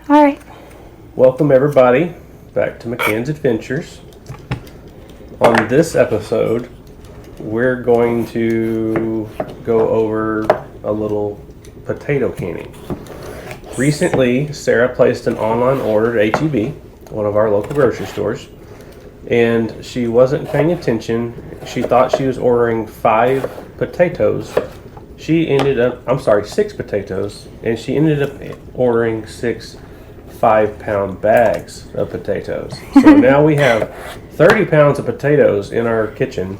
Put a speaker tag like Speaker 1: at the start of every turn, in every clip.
Speaker 1: All right.
Speaker 2: Welcome everybody back to McCann's Adventures. On this episode, we're going to go over a little potato canning. Recently, Sarah placed an online order at H-E-B, one of our local grocery stores, and she wasn't paying attention. She thought she was ordering 5 potatoes. She ended up, 6 potatoes, and she ended up ordering 6 5-pound bags of potatoes. So now we have 30 pounds of potatoes in our kitchen,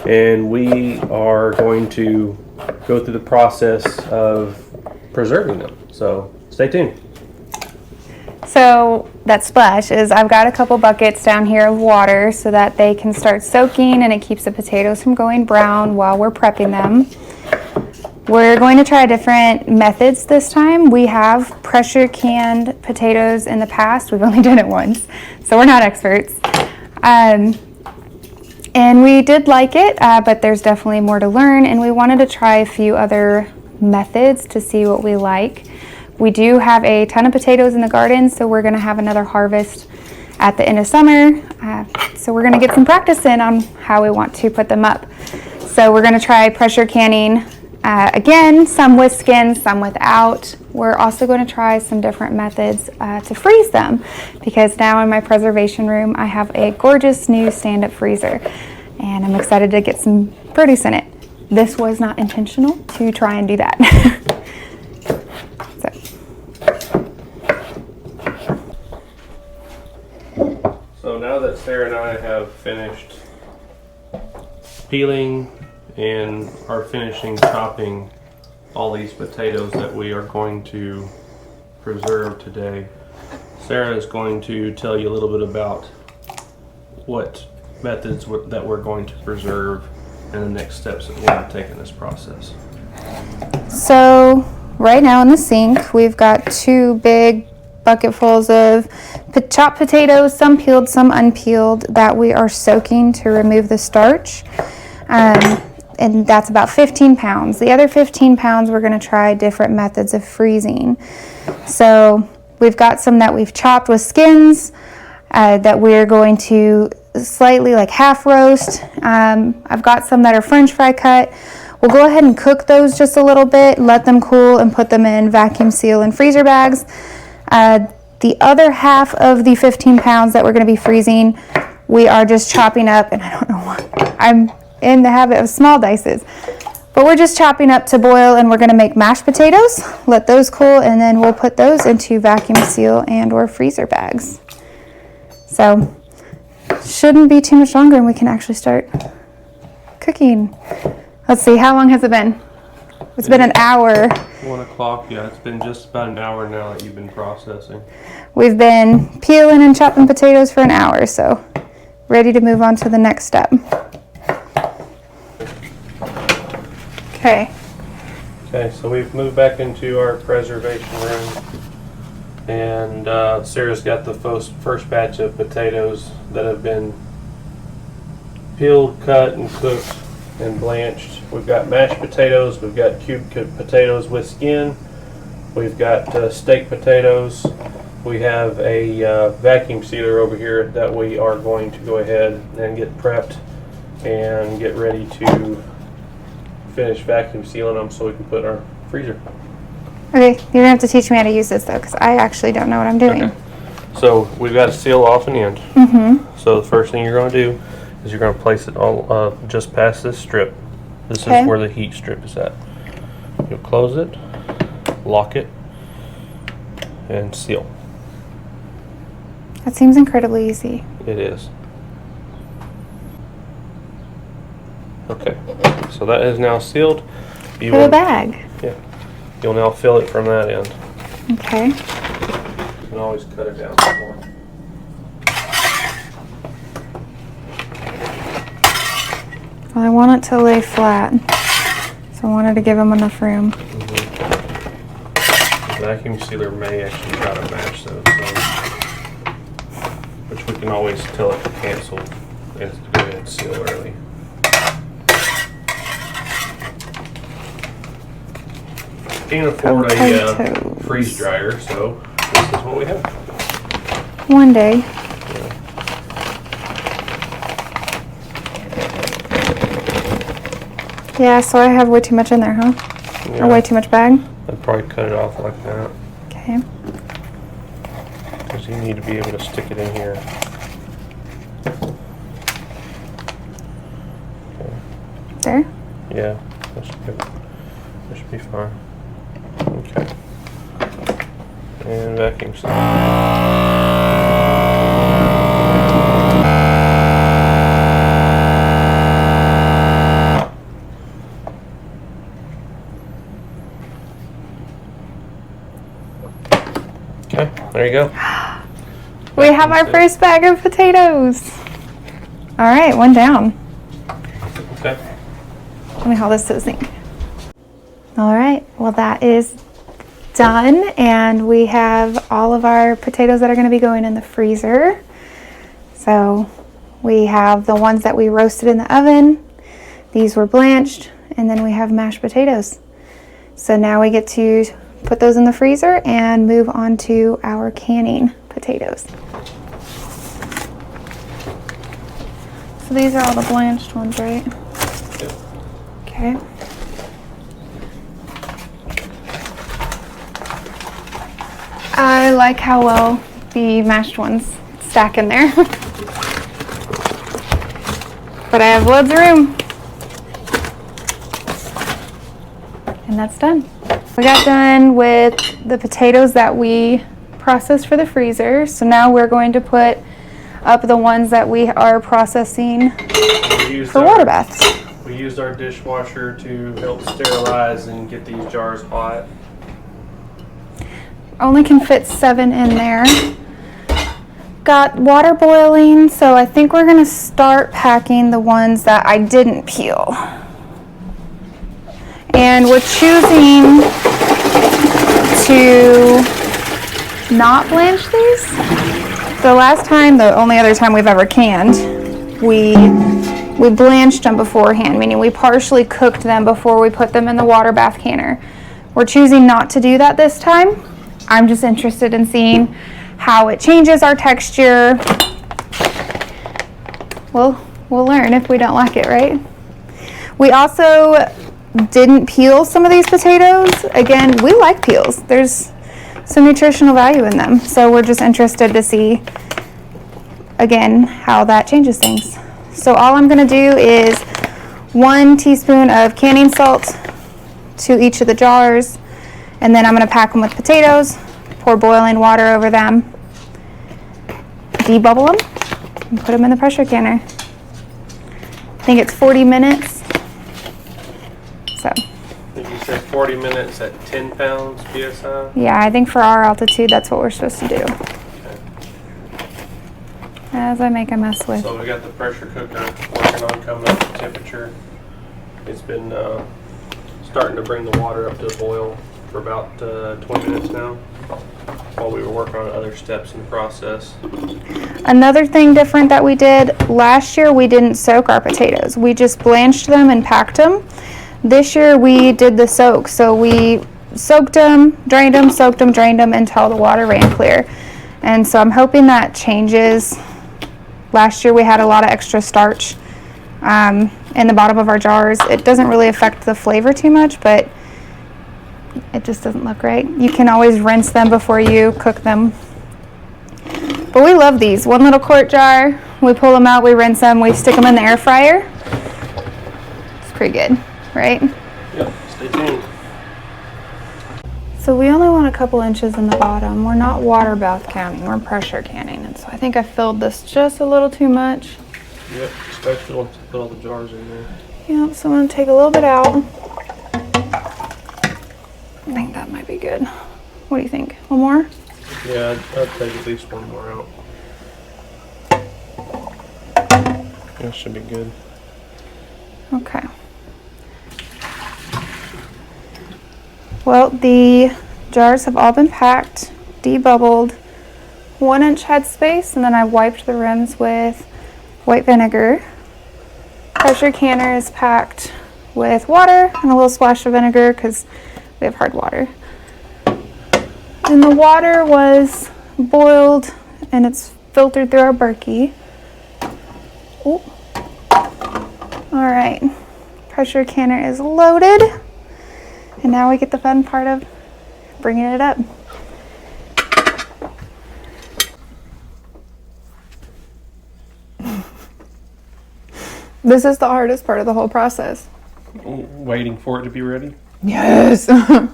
Speaker 2: and we are going to go through the process of preserving them. So stay tuned.
Speaker 1: So that splash is I've got a couple buckets down here of water so that they can start soaking and it keeps the potatoes from going brown while we're prepping them. We're going to try different methods this time. We have pressure canned potatoes in the past. We've only done it once, so we're not experts. And we did like it, but there's definitely more to learn, and we wanted to try a few other methods to see what we like. We do have a ton of potatoes in the garden, so we're going to have another harvest at the end of summer. So we're going to get some practice in on how we want to put them up. So we're going to try pressure canning. Again, some with skin, some without. We're also going to try some different methods to freeze them, because now in my preservation room I have a gorgeous new stand-up freezer, and I'm excited to get some produce in it. This was not intentional to try and do that.
Speaker 2: So now that Sarah and I have finished peeling and are finishing chopping all these potatoes that we are going to preserve today, Sarah is going to tell you a little bit about what methods that we're going to preserve and the next steps that we're going to take in this process.
Speaker 1: So right now in the sink we've got 2 big bucketfuls of chopped potatoes, some peeled, some unpeeled, that we are soaking to remove the starch. And that's about 15 pounds. The other 15 pounds, we're going to try different methods of freezing. So we've got some that we've chopped with skins that we're going to slightly like half roast. I've got some that are French fry cut. We'll go ahead and cook those just a little bit, let them cool, and put them in vacuum seal and freezer bags. The other half of the 15 pounds that we're going to be freezing, we are just chopping up, and I don't know why I'm in the habit of small dices, but we're just chopping up to boil, and we're going to make mashed potatoes, let those cool, and then we'll put those into vacuum seal and or freezer bags. So shouldn't be too much longer and we can actually start cooking. Let's see, how long has it been? It's been an hour.
Speaker 2: 1 o'clock, yeah, it's been just about an hour now that you've been processing.
Speaker 1: We've been peeling and chopping potatoes for an hour, so ready to move on to the next step. Okay,
Speaker 2: so we've moved back into our preservation room, and Sarah's got the first batch of potatoes that have been peeled, cut, and cooked and blanched. We've got mashed potatoes, we've got cube potatoes with skin, we've got steak potatoes. We have a vacuum sealer over here that we are going to go ahead and get prepped and get ready to finish vacuum sealing them so we can put in our freezer.
Speaker 1: Okay, you're gonna have to teach me how to use this though, because I actually don't know what I'm doing.
Speaker 2: Okay. So we've got to seal off and end.
Speaker 1: Mm-hmm.
Speaker 2: So the first thing you're going to do is you're going to place it all just past this strip. This
Speaker 1: Okay.
Speaker 2: is where the heat strip is at. You'll close it, lock it, and seal.
Speaker 1: That seems incredibly easy.
Speaker 2: It is. Okay, so that is now sealed. You
Speaker 1: For the bag.
Speaker 2: Yeah. You'll now fill it from that end.
Speaker 1: Okay.
Speaker 2: You can always cut it down some more.
Speaker 1: Well, I want it to lay flat, so I wanted to give them enough room.
Speaker 2: The vacuum sealer may actually try to match those, which we can always tell it to cancel and go ahead and seal early. Can't afford a freeze dryer, so this is is what we have.
Speaker 1: One day. Yeah, so I have way too much in there, huh?
Speaker 2: Yeah.
Speaker 1: Or way too much bag?
Speaker 2: I'd probably cut it off like that.
Speaker 1: Okay.
Speaker 2: Because you need to be able to stick it in here. Okay.
Speaker 1: There?
Speaker 2: Yeah, that should be fine. Okay. And vacuum seal. Okay, there you go.
Speaker 1: We have our first bag of potatoes. All right, one down.
Speaker 2: Okay.
Speaker 1: Let me haul this to the sink. All right, well that is done, and we have all of our potatoes that are going to be going in the freezer. So we have the ones that we roasted in the oven. These were blanched, and then we have mashed potatoes. So now we get to put those in the freezer and move on to our canning potatoes. So these are all the blanched ones, right?
Speaker 2: Yep.
Speaker 1: Okay. I like how well the mashed ones stack in there. But I have loads of room. And that's done. We got done with the potatoes that we processed for the freezer. So now we're going to put up the ones that we are processing for water baths.
Speaker 2: We used our dishwasher to help sterilize and get these jars hot.
Speaker 1: Only can fit 7 in there. Got water boiling, so I think we're gonna start packing the ones that I didn't peel. And we're choosing to not blanch these. The last time, the only other time we've ever canned, we blanched them beforehand, meaning we partially cooked them before we put them in the water bath canner. We're choosing not to do that this time. I'm just interested in seeing how it changes our texture. We'll learn if we don't like it, right? We also didn't peel some of these potatoes. Again, we like peels. There's some nutritional value in them. So we're just interested to see, again, how that changes things. So all I'm gonna do is 1 teaspoon of canning salt to each of the jars, and then I'm gonna pack them with potatoes, pour boiling water over them, debubble them, and put them in the pressure canner. I think it's 40 minutes. So,
Speaker 2: I think you said 40 minutes at 10 pounds PSI?
Speaker 1: yeah, I think for our altitude, that's what we're supposed to do.
Speaker 2: Okay.
Speaker 1: As I make a mess with.
Speaker 2: So we got the pressure cooker working on coming up to temperature. It's been starting to bring the water up to a boil for about 20 minutes now, while we were working on other steps in the process.
Speaker 1: Another thing different that we did, last year we didn't soak our potatoes. We just blanched them and packed them. This year we did the soak. So we soaked them, drained them, soaked them, drained them until the water ran clear. And so I'm hoping that changes. Last year we had a lot of extra starch in the bottom of our jars. It doesn't really affect the flavor too much, but it just doesn't look right. You can always rinse them before you cook them. But we love these. 1 little quart jar. We pull them out, we rinse them, we stick them in the air fryer. It's pretty good, right?
Speaker 2: Yep, stay tuned.
Speaker 1: So we only want a couple inches in the bottom. We're not water bath canning, we're pressure canning. And so I think I filled this just a little too much.
Speaker 2: Yep, especially once you put all the jars in there.
Speaker 1: Yep, so I'm gonna take a little bit out. I think that might be good. What do you think? 1 more?
Speaker 2: Yeah, I'd take at least 1 more out. That should be good.
Speaker 1: Okay. Well, the jars have all been packed, debubbled, 1 inch headspace, and then I wiped the rims with white vinegar. Pressure canner is packed with water and a little splash of vinegar because we have hard water. And the water was boiled and it's filtered through our Berkey. Ooh. All right, pressure canner is loaded. And now we get the fun part of bringing it up. This is the hardest part of the whole process.
Speaker 2: Waiting for it to be ready.
Speaker 1: Yes. I'm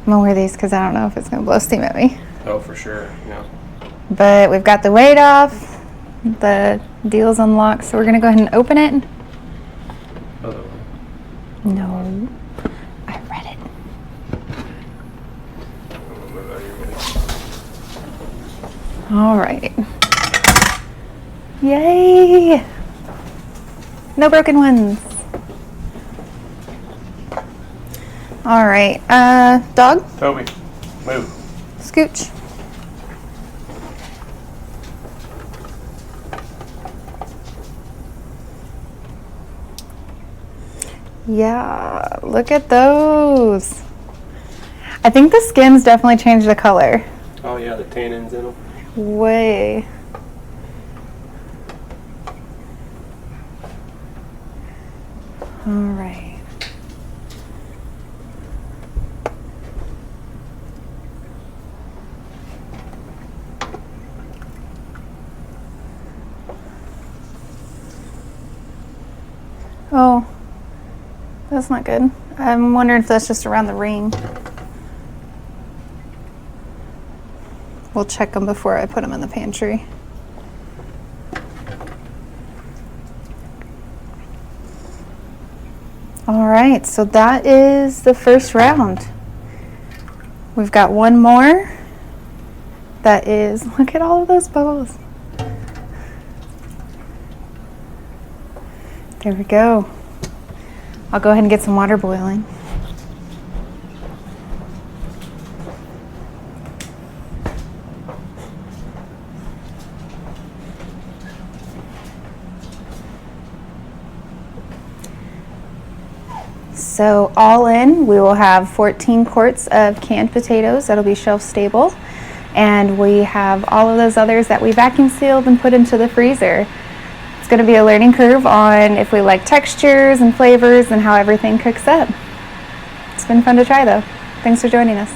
Speaker 1: gonna wear these because I don't know if it's gonna blow steam at me.
Speaker 2: Oh, for sure. Yeah.
Speaker 1: But we've got the weight off. The deal's unlocked, so we're gonna go ahead and open it.
Speaker 2: Uh-oh.
Speaker 1: No, I read it. All right. Yay! No broken ones. All right, dog,
Speaker 2: Toby, move.
Speaker 1: scooch. Yeah, look at those. I think the skins definitely changed the color.
Speaker 2: Oh yeah, the tannins in them.
Speaker 1: Way. All right. Oh, that's not good. I'm wondering if that's just around the ring. We'll check them before I put them in the pantry. All right, so that is the first round. We've got one more. That is, look at all of those bubbles. There we go. I'll go ahead and get some water boiling. So all in, we will have 14 quarts of canned potatoes that'll be shelf stable. And we have all of those others that we vacuum sealed and put into the freezer. It's going to be a learning curve on if we like textures and flavors and how everything cooks up. It's been fun to try though. Thanks for joining us.